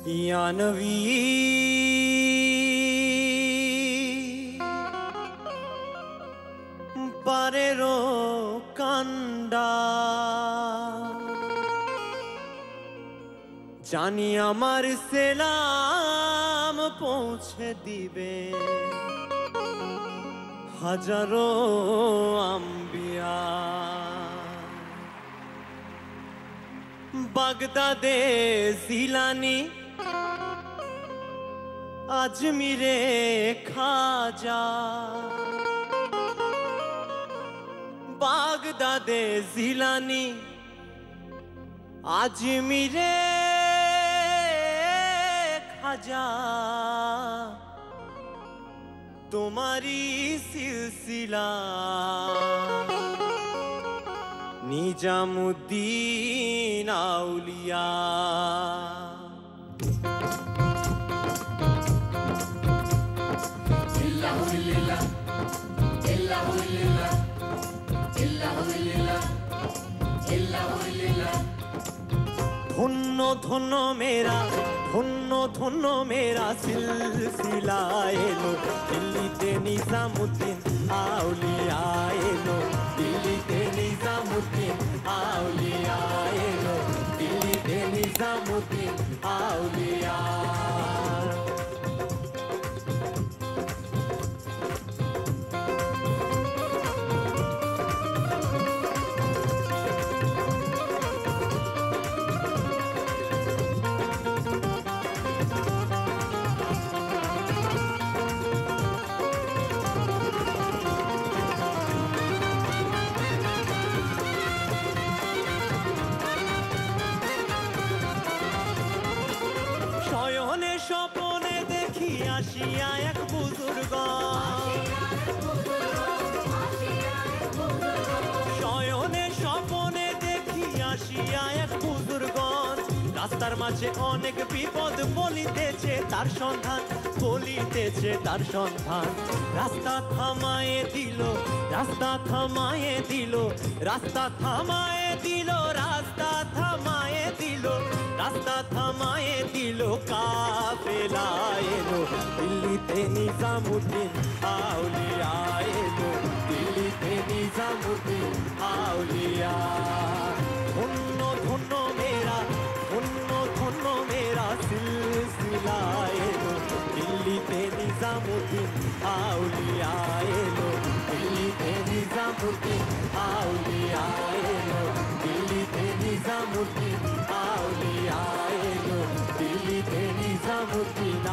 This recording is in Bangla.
या नबी पारेरो कांडा जानी आमार सेलाम पहुँचे दिबे हजारों अम्बिया बागदादे जिलानी अजमीरे खाजा बागदादे जिलानी अजमीरे खाजा तुम्हारी सिलसिला निजामुद्दीन औलिया धन्य धन्य मेरा सिलसिला एलो दिल्लीते निजामुद्दीन औलिया एलो दिल्लीते निजामुद्दीन औलिया एलो दिल्लीते निजामुद्दीन औलिया স্বপনে দেখি আসিয়া এক বুজুর্গ শয়নে স্বপনে দেখি আসিয়া এক বুজুর্গ রাস্তার মাঝে অনেক বিপদ বলিতেছে তার সন্ধান রাস্তা থামায়ে দিল রাস্তা থামায়ে দিল রাস্তা থামায়ে দিল রাস্তা থামায়ে দিল রাস্তা থামায়ে দিল কাফেলা এলো দিল্লিতে নিজামুদ্দীন আউলিয়া এলো দিল্লিতে নিজামুদ্দীন আউলিয়া ধন্য ধন্য মেরা সিলসিলা এলো দিল্লিতে নিজামুদ্দীন আউলিয়া এলো দিল্লিতে নিজামুদ্দীন আউলিয়া এলো দিল্লিতে নিজামুদ্দীন আউলিয়া এলো দিল্লিতে নিজামুদ্দীন